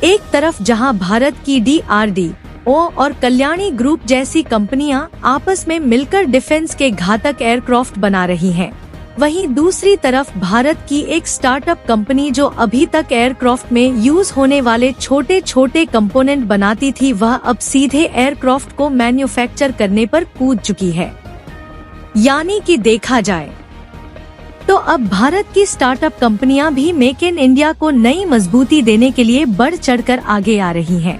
एक तरफ जहां भारत की DRDO और कल्याणी ग्रुप जैसी कंपनियां आपस में मिलकर डिफेंस के घातक एयरक्राफ्ट बना रही हैं, वहीं दूसरी तरफ भारत की एक स्टार्टअप कंपनी जो अभी तक एयरक्राफ्ट में यूज होने वाले छोटे छोटे कंपोनेंट बनाती थी, वह अब सीधे एयरक्राफ्ट को मैन्युफैक्चर करने पर कूद चुकी है। यानी कि देखा जाए तो अब भारत की स्टार्टअप कंपनियां भी मेक इन इंडिया को नई मजबूती देने के लिए बढ़ चढ़कर आगे आ रही हैं।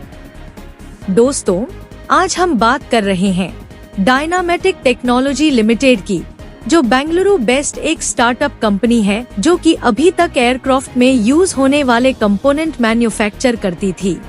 दोस्तों, आज हम बात कर रहे हैं डायनामेटिक टेक्नोलॉजी लिमिटेड की, जो बेंगलुरु बेस्ड एक स्टार्टअप कंपनी है जो कि अभी तक एयरक्राफ्ट में यूज होने वाले कंपोनेंट मैन्युफैक्चर करती थी।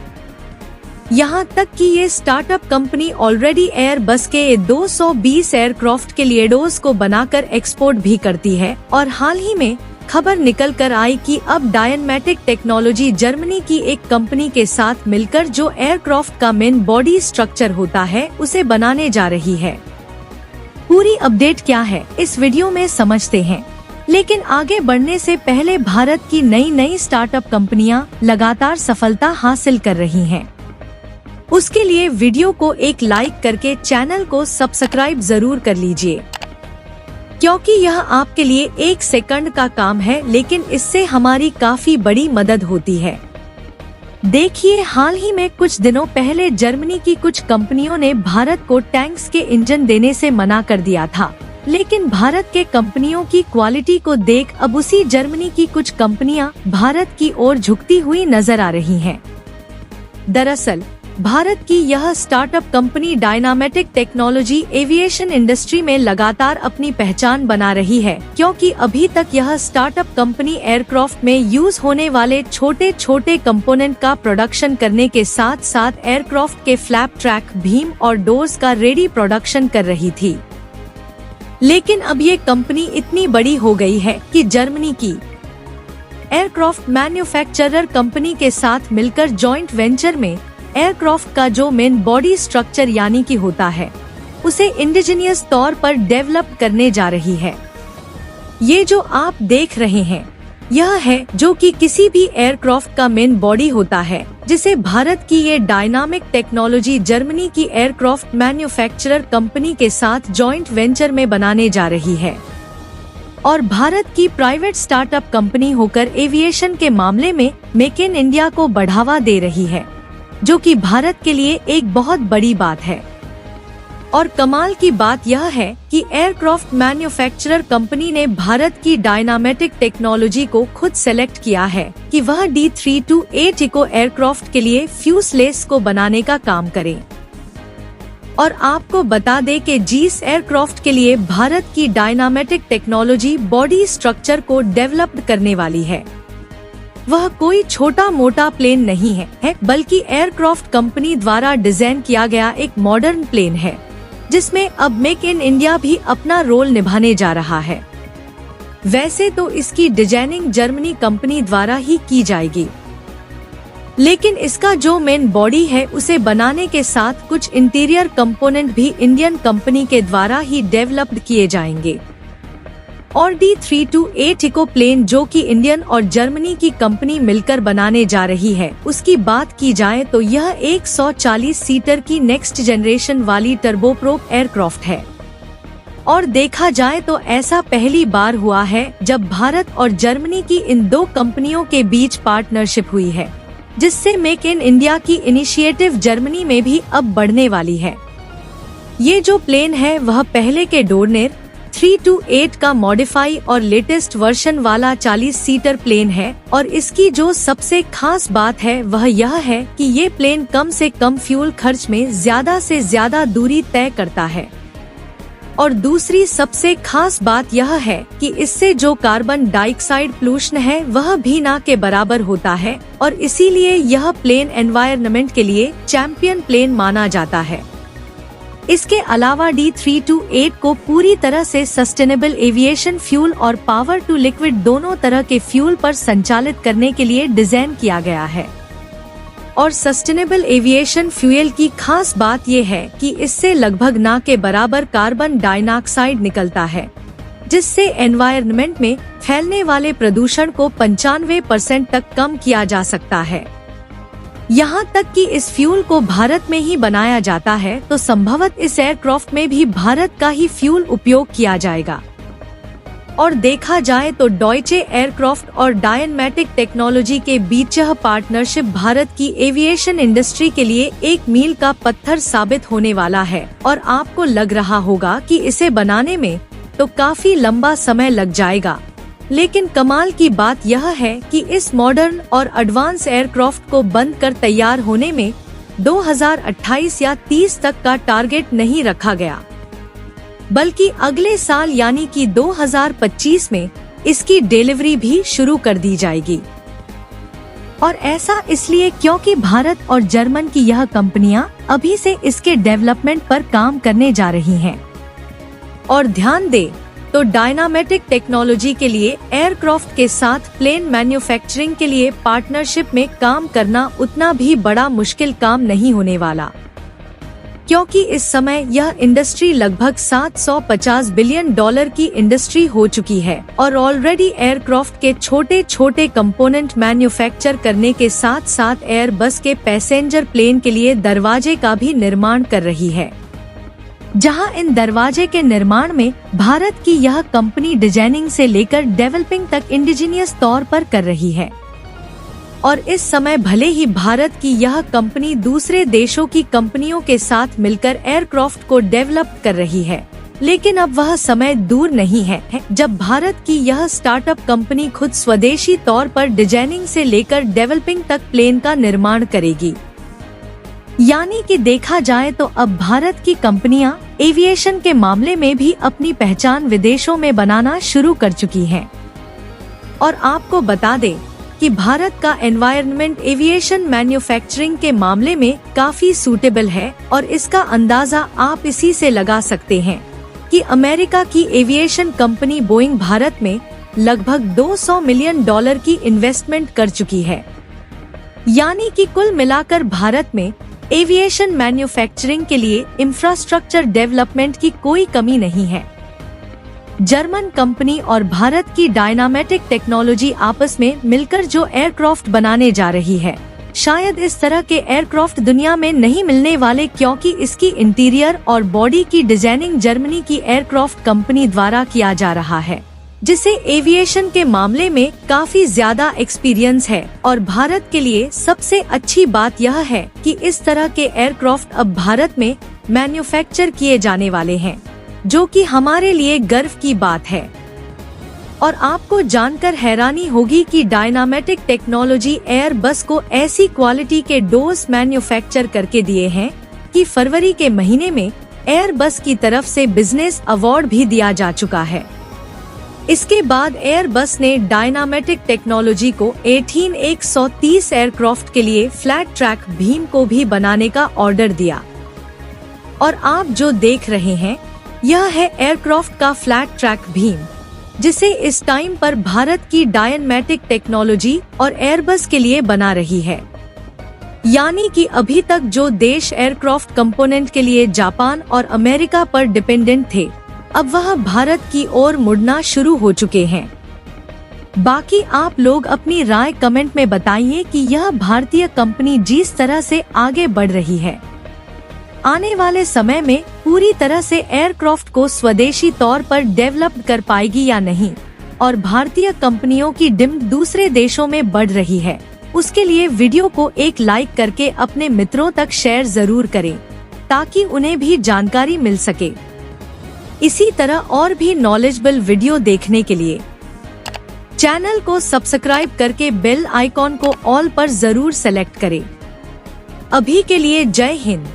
यहाँ तक कि ये स्टार्टअप कंपनी ऑलरेडी एयरबस के 220 एयरक्राफ्ट के लिएडोस को बनाकर एक्सपोर्ट भी करती है। और हाल ही में खबर निकल कर आई कि अब डायनामेटिक टेक्नोलॉजी जर्मनी की एक कंपनी के साथ मिलकर जो एयरक्राफ्ट का मेन बॉडी स्ट्रक्चर होता है उसे बनाने जा रही है। पूरी अपडेट क्या है इस वीडियो में समझते हैं, लेकिन आगे बढ़ने से पहले भारत की नई स्टार्टअप कंपनियां लगातार सफलता हासिल कर रही हैं। उसके लिए वीडियो को एक लाइक करके चैनल को सब्सक्राइब जरूर कर लीजिए, क्योंकि यह आपके लिए 1 सेकंड का काम है, लेकिन इससे हमारी काफी बड़ी मदद होती है। देखिए, हाल ही में कुछ दिनों पहले जर्मनी की कुछ कंपनियों ने भारत को टैंक्स के इंजन देने से मना कर दिया था, लेकिन भारत के कंपनियों की क्वालिटी को देख अब उसी जर्मनी की कुछ कंपनियां भारत की ओर झुकती हुई नजर आ रही हैं। दरअसल भारत की यह startup company Dynamatic technology aviation industry में लगातार अपनी पहचान बना रही है, क्योंकि अभी तक यह स्टार्टअप कंपनी एयरक्राफ्ट में यूज होने वाले छोटे छोटे कंपोनेंट का प्रोडक्शन करने के साथ साथ एयरक्राफ्ट के फ्लैप ट्रैक, बीम और डोर्स का रेडी प्रोडक्शन कर रही थी। लेकिन अब ये कंपनी इतनी बड़ी हो गई है कि जर्मनी की एयरक्राफ्ट मैन्युफैक्चरर कंपनी के साथ मिलकर जॉइंट वेंचर में एयरक्राफ्ट का जो मेन बॉडी स्ट्रक्चर यानी कि होता है उसे इंडिजीनियस तौर पर डेवलप करने जा रही है। ये जो आप देख रहे हैं यह है जो कि किसी भी एयरक्राफ्ट का मेन बॉडी होता है, जिसे भारत की ये डायनामिक टेक्नोलॉजी जर्मनी की एयरक्राफ्ट मैन्युफैक्चरर कंपनी के साथ जॉइंट वेंचर में बनाने जा रही है। और भारत की प्राइवेट स्टार्टअप कंपनी होकर एविएशन के मामले में मेक इन इंडिया को बढ़ावा दे रही है, जो कि भारत के लिए एक बहुत बड़ी बात है। और कमाल की बात यह है कि एयरक्राफ्ट मैन्युफैक्चरर कंपनी ने भारत की डायनामेटिक टेक्नोलॉजी को खुद सेलेक्ट किया है कि वह D328 इको एयरक्राफ्ट के लिए फ्यूजलेस को बनाने का काम करे। और आपको बता दें कि जिस एयरक्राफ्ट के लिए भारत की डायनामेटिक टेक्नोलॉजी बॉडी स्ट्रक्चर को डेवलप करने वाली है, वह कोई छोटा मोटा प्लेन नहीं है, बल्कि एयरक्राफ्ट कंपनी द्वारा डिजाइन किया गया एक मॉडर्न प्लेन है, जिसमें अब मेक इन इंडिया भी अपना रोल निभाने जा रहा है। वैसे तो इसकी डिजाइनिंग जर्मनी कंपनी द्वारा ही की जाएगी, लेकिन इसका जो मेन बॉडी है उसे बनाने के साथ कुछ इंटीरियर कंपोनेंट भी इंडियन कंपनी के द्वारा ही डेवलप्ड किए जाएंगे। और D328 इको प्लेन जो कि इंडियन और जर्मनी की कंपनी मिलकर बनाने जा रही है, उसकी बात की जाए तो यह 140 सीटर की नेक्स्ट जनरेशन वाली टर्बोप्रोप एयरक्राफ्ट है। और देखा जाए तो ऐसा पहली बार हुआ है जब भारत और जर्मनी की इन दो कंपनियों के बीच पार्टनरशिप हुई है, जिससे मेक इन इंडिया की इनिशिएटिव जर्मनी में भी अब बढ़ने वाली है। ये जो प्लेन है वह पहले के डोर्नियर 328 का मॉडिफाई और लेटेस्ट वर्जन वाला 40 सीटर प्लेन है। और इसकी जो सबसे खास बात है वह यह है कि ये प्लेन कम से कम फ्यूल खर्च में ज्यादा से ज्यादा दूरी तय करता है। और दूसरी सबसे खास बात यह है कि इससे जो कार्बन डाइऑक्साइड पोल्यूशन है वह भी ना के बराबर होता है, और इसीलिए यह प्लेन एनवायरनमेंट के लिए चैंपियन प्लेन माना जाता है। इसके अलावा D328 को पूरी तरह से सस्टेनेबल एविएशन फ्यूल और पावर टू लिक्विड दोनों तरह के फ्यूल पर संचालित करने के लिए डिजाइन किया गया है। और सस्टेनेबल एविएशन फ्यूल की खास बात ये है कि इससे लगभग ना के बराबर कार्बन डाइऑक्साइड निकलता है, जिससे एनवायरनमेंट में फैलने वाले प्रदूषण को 95% तक कम किया जा सकता है। यहाँ तक कि इस फ्यूल को भारत में ही बनाया जाता है, तो संभवत इस एयरक्राफ्ट में भी भारत का ही फ्यूल उपयोग किया जाएगा। और देखा जाए तो डॉयचे एयरक्राफ्ट और डायनमैटिक टेक्नोलॉजी के बीच यह पार्टनरशिप भारत की एविएशन इंडस्ट्री के लिए एक मील का पत्थर साबित होने वाला है। और आपको लग रहा होगा कि इसे बनाने में तो काफी लंबा समय लग जाएगा, लेकिन कमाल की बात यह है कि इस मॉडर्न और एडवांस एयरक्राफ्ट को बंद कर तैयार होने में 2028 या 30 तक का टारगेट नहीं रखा गया, बल्कि अगले साल यानी कि 2025 में इसकी डिलीवरी भी शुरू कर दी जाएगी। और ऐसा इसलिए क्योंकि भारत और जर्मन की यह कंपनियां अभी से इसके डेवलपमेंट पर काम करने जा रही हैं। और ध्यान दे तो डायनामेटिक टेक्नोलॉजी के लिए एयरक्राफ्ट के साथ प्लेन मैन्युफैक्चरिंग के लिए पार्टनरशिप में काम करना उतना भी बड़ा मुश्किल काम नहीं होने वाला, क्योंकि इस समय यह इंडस्ट्री लगभग $750 बिलियन की इंडस्ट्री हो चुकी है और ऑलरेडी एयरक्राफ्ट के छोटे छोटे कंपोनेंट मैन्युफैक्चर करने के साथ साथ एयरबस के पैसेंजर प्लेन के लिए दरवाजे का भी निर्माण कर रही है, जहां इन दरवाजे के निर्माण में भारत की यह कंपनी डिजाइनिंग से लेकर डेवलपिंग तक इंडिजीनियस तौर पर कर रही है। और इस समय भले ही भारत की यह कंपनी दूसरे देशों की कंपनियों के साथ मिलकर एयरक्राफ्ट को डेवलप कर रही है, लेकिन अब वह समय दूर नहीं है जब भारत की यह स्टार्टअप कंपनी खुद स्वदेशी तौर पर डिजाइनिंग से लेकर डेवलपिंग तक प्लेन का निर्माण करेगी। यानी कि देखा जाए तो अब भारत की कंपनियां एविएशन के मामले में भी अपनी पहचान विदेशों में बनाना शुरू कर चुकी हैं। और आपको बता दें कि भारत का एनवायरनमेंट एविएशन मैन्युफैक्चरिंग के मामले में काफी सूटेबल है, और इसका अंदाजा आप इसी से लगा सकते हैं कि अमेरिका की एविएशन कंपनी बोइंग भारत में लगभग $200 मिलियन की इन्वेस्टमेंट कर चुकी है। यानी कि कुल मिलाकर भारत में एविएशन मैन्युफैक्चरिंग के लिए इंफ्रास्ट्रक्चर डेवलपमेंट की कोई कमी नहीं है। जर्मन कंपनी और भारत की डायनामेटिक टेक्नोलॉजी आपस में मिलकर जो एयरक्राफ्ट बनाने जा रही है, शायद इस तरह के एयरक्राफ्ट दुनिया में नहीं मिलने वाले, क्योंकि इसकी इंटीरियर और बॉडी की डिजाइनिंग जर्मनी की एयरक्राफ्ट कंपनी द्वारा किया जा रहा है, जिसे एविएशन के मामले में काफी ज्यादा एक्सपीरियंस है। और भारत के लिए सबसे अच्छी बात यह है कि इस तरह के एयरक्राफ्ट अब भारत में मैन्युफैक्चर किए जाने वाले हैं, जो कि हमारे लिए गर्व की बात है। और आपको जानकर हैरानी होगी कि डायनामेटिक टेक्नोलॉजी एयरबस को ऐसी क्वालिटी के डोर्स मैन्युफैक्चर करके दिए हैं कि फरवरी के महीने में एयरबस की तरफ से बिजनेस अवार्ड भी दिया जा चुका है। इसके बाद एयरबस ने डायनामेटिक टेक्नोलॉजी को 130 एयरक्राफ्ट के लिए फ्लैट ट्रैक बीम को भी बनाने का ऑर्डर दिया। और आप जो देख रहे हैं यह है एयरक्राफ्ट का फ्लैट ट्रैक बीम, जिसे इस टाइम पर भारत की डायनमैटिक टेक्नोलॉजी और एयरबस के लिए बना रही है। यानी कि अभी तक जो देश एयरक्राफ्ट कंपोनेंट के लिए जापान और अमेरिका पर डिपेंडेंट थे, अब वह भारत की ओर मुड़ना शुरू हो चुके हैं। बाकी आप लोग अपनी राय कमेंट में बताइए कि यह भारतीय कंपनी जिस तरह से आगे बढ़ रही है, आने वाले समय में पूरी तरह से एयरक्राफ्ट को स्वदेशी तौर पर डेवलप कर पाएगी या नहीं, और भारतीय कंपनियों की डिमांड दूसरे देशों में बढ़ रही है। उसके लिए वीडियो को एक लाइक करके अपने मित्रों तक शेयर जरूर करें, ताकि उन्हें भी जानकारी मिल सके। इसी तरह और भी नॉलेजेबल वीडियो देखने के लिए चैनल को सब्सक्राइब करके बेल आइकॉन को ऑल पर जरूर सेलेक्ट करें। अभी के लिए जय हिंद।